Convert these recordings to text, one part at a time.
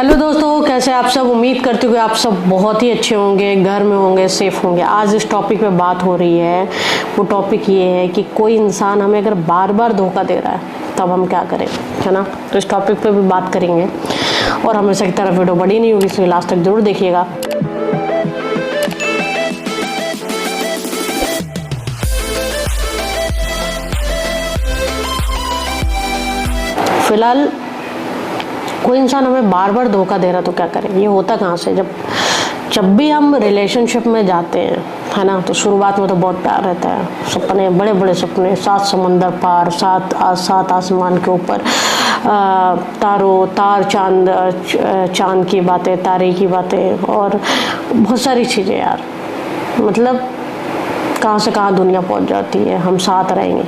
Hello दोस्तों, कैसे आप सब। उम्मीद करती हूँ कि आप सब बहुत ही अच्छे होंगे, घर में होंगे, सेफ होंगे। आज इस टॉपिक पे बात हो रही है। वो टॉपिक ये है कि कोई इंसान हमें अगर बार बार धोखा दे रहा है तब हम क्या करें, है ना। तो इस टॉपिक पे भी बात करेंगे और हमेशा की तरफ वीडियो बड़ी नहीं होगी, इसलिए लास्ट तक जरूर देखिएगा। फिलहाल कोई इंसान हमें बार बार धोखा दे रहा तो क्या करें। ये होता कहाँ से, जब भी हम रिलेशनशिप में जाते हैं, है ना, तो शुरुआत में तो बहुत प्यार रहता है, सपने, बड़े बड़े सपने, सात समंदर पार, सात आसमान के ऊपर, चांद की बातें, तारे की बातें और बहुत सारी चीज़ें यार। मतलब कहाँ से कहाँ दुनिया पहुँच जाती है, हम साथ रहेंगे।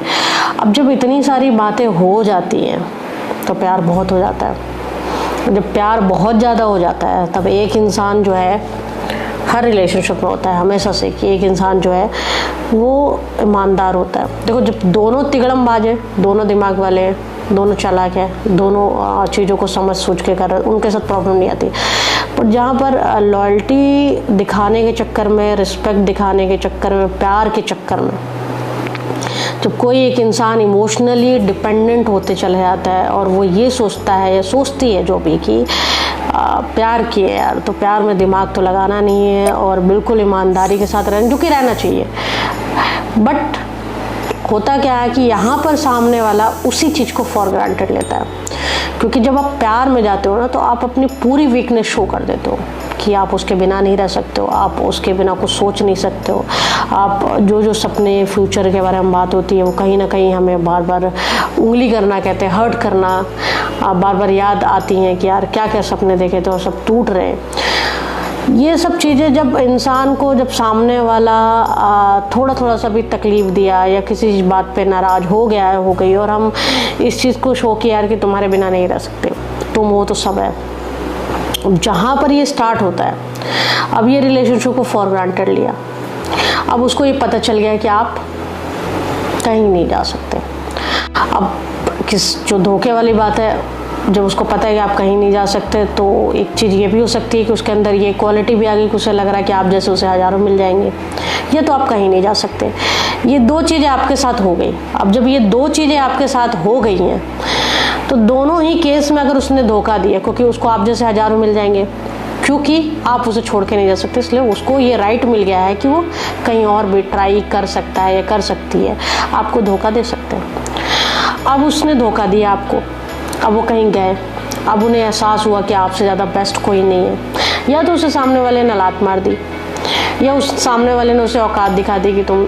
अब जब इतनी सारी बातें हो जाती हैं तो प्यार बहुत हो जाता है। जब प्यार बहुत ज़्यादा हो जाता है तब एक इंसान जो है, हर रिलेशनशिप में होता है हमेशा से, कि एक इंसान जो है वो ईमानदार होता है। देखो, जब दोनों तिगड़मबाज हैं, दोनों दिमाग वाले हैं, दोनों चालाक हैं, दोनों चीज़ों को समझ सोच के कर रहे हैं, उनके साथ प्रॉब्लम नहीं आती। पर जहाँ पर लॉयल्टी दिखाने के चक्कर में, रिस्पेक्ट दिखाने के चक्कर में, प्यार के चक्कर में जब कोई एक इंसान इमोशनली डिपेंडेंट होते चला जाता है और वो ये सोचता है या सोचती है जो भी कि प्यार किए यार, तो प्यार में दिमाग तो लगाना नहीं है और बिल्कुल ईमानदारी के साथ रहना, जो कि रहना चाहिए। बट होता क्या है कि यहाँ पर सामने वाला उसी चीज़ को फॉर ग्रांटेड लेता है, क्योंकि जब आप प्यार में जाते हो ना तो आप अपनी पूरी वीकनेस शो कर देते हो कि आप उसके बिना नहीं रह सकते हो, आप उसके बिना कुछ सोच नहीं सकते हो। आप जो सपने, फ्यूचर के बारे में बात होती है, वो कहीं ना कहीं हमें बार बार उंगली करना कहते हैं, हर्ट करना, बार बार याद आती हैं कि यार क्या क्या सपने देखे थे और सब टूट रहे हैं। ये सब चीज़ें जब इंसान को, जब सामने वाला थोड़ा थोड़ा सा भी तकलीफ़ दिया या किसी बात पे नाराज़ हो गई और हम इस चीज़ को शो किया यार कि तुम्हारे बिना नहीं रह सकते, तुम हो तो सब है। जहाँ पर ये स्टार्ट होता है, अब ये रिलेशनशिप को फॉर ग्रांटेड लिया, अब उसको ये पता चल गया कि आप कहीं नहीं जा सकते। अब जो धोखे वाली बात है, जब उसको पता है कि आप कहीं नहीं जा सकते, तो एक चीज़ ये भी हो सकती है कि उसके अंदर ये क्वालिटी भी आ गई कि उसे लग रहा है कि आप जैसे उसे हज़ारों मिल जाएंगे, या तो आप कहीं नहीं जा सकते। ये दो चीज़ें आपके साथ हो गई। अब जब ये दो चीज़ें आपके साथ हो गई हैं तो दोनों ही केस में अगर उसने धोखा दिया, क्योंकि उसको आप जैसे हज़ारों मिल जाएंगे, क्योंकि आप उसे छोड़ के नहीं जा सकते, इसलिए उसको ये राइट मिल गया है कि वो कहीं और भी ट्राई कर सकता है या कर सकती है, आपको धोखा दे सकते हैं। अब उसने धोखा दिया आपको, अब वो कहीं गए, अब उन्हें एहसास हुआ कि आपसे ज़्यादा बेस्ट कोई नहीं है, या तो उसे सामने वाले ने लात मार दी, या उस सामने वाले ने उसे औकात दिखा दी कि तुम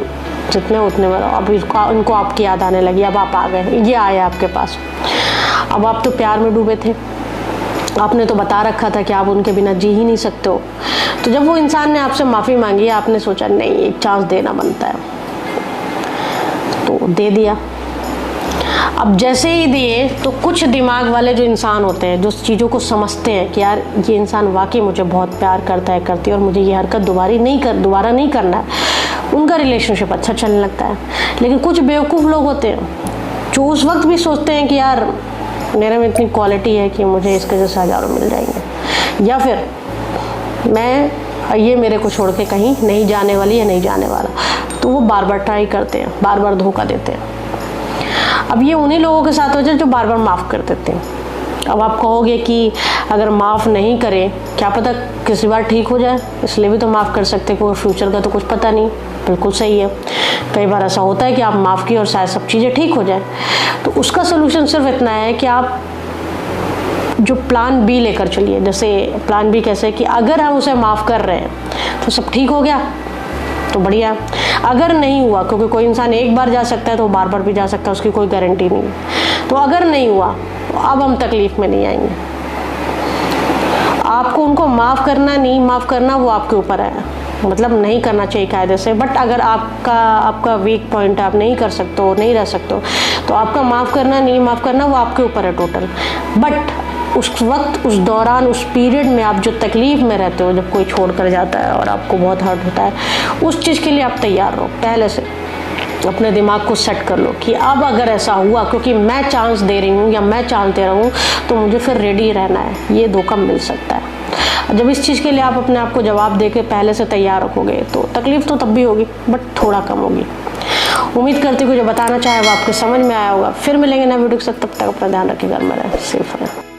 जितने उतने मरो। अब इनको आपकी याद आने लगी, अब आप आ गए, ये आए आपके पास। अब आप तो प्यार में डूबे थे, आपने तो बता रखा था कि आप उनके बिना जी ही नहीं सकते हो। तो जब वो इंसान ने आपसे माफ़ी मांगी, आपने सोचा नहीं, एक चांस देना बनता है, तो दे दिया। अब जैसे ही दिए तो कुछ दिमाग वाले जो इंसान होते हैं, जो चीज़ों को समझते हैं कि यार ये इंसान वाकई मुझे बहुत प्यार करता है, करती है, और मुझे ये हरकत दोबारा नहीं करना है, उनका रिलेशनशिप अच्छा चलने लगता है। लेकिन कुछ बेवकूफ़ लोग होते हैं जो उस वक्त भी सोचते हैं कि यार मेरे में इतनी क्वालिटी है कि मुझे इसके जैसे हज़ारों मिल जाएंगे, या फिर ये मेरे को छोड़ के कहीं नहीं जाने वाली या नहीं जाने वाला, तो वो बार बार ट्राई करते हैं, बार बार धोखा देते हैं। अब ये उन्हीं लोगों के साथ हो जाए जो बार बार माफ़ कर देते हैं। अब आप कहोगे कि अगर माफ़ नहीं करें, क्या पता किसी बार ठीक हो जाए, इसलिए भी तो माफ़ कर सकते हैं, क्योंकि फ्यूचर का तो कुछ पता नहीं। बिल्कुल सही है, कई बार ऐसा होता है कि आप माफ़ किए और शायद सब चीज़ें ठीक हो जाए। तो उसका सोल्यूशन सिर्फ इतना है कि आप जो प्लान बी लेकर चलिए। जैसे प्लान बी कैसे, कि अगर हम उसे माफ़ कर रहे हैं तो सब ठीक हो गया तो बढ़िया, अगर नहीं हुआ, क्योंकि कोई इंसान एक बार जा सकता है तो बार बार भी जा सकता है, उसकी कोई गारंटी नहीं है, तो अगर नहीं हुआ तो अब हम तकलीफ़ में नहीं आएंगे। आपको उनको माफ़ करना, नहीं माफ़ करना, वो आपके ऊपर है, मतलब नहीं करना चाहिए कायदे से। बट अगर आपका वीक पॉइंट है, आप नहीं कर सकते हो, नहीं रह सकते हो, तो आपका माफ़ करना, नहीं माफ़ करना, वो आपके ऊपर है टोटल। बट उस वक्त, उस दौरान, उस पीरियड में आप जो तकलीफ़ में रहते हो, जब कोई छोड़ कर जाता है और आपको बहुत हर्ट होता है, उस चीज़ के लिए आप तैयार रहो पहले से। अपने दिमाग को सेट कर लो कि अब अगर ऐसा हुआ, क्योंकि मैं चांस दे रही हूँ या मैं चांस दे रहा हूँ, तो मुझे फिर रेडी रहना है, ये धोखा मिल सकता है। जब इस चीज़ के लिए आप अपने आप को जवाब दे के पहले से तैयार रखोगे तो तकलीफ तो तब भी होगी, बट थोड़ा कम होगी। उम्मीद करती हूँ जो बताना चाहे वो आपके समझ में आया होगा। फिर मिलेंगे नए वीडियो के साथ, तब तक अपना ध्यान रखिए, घर में रहें, सेफ रहें।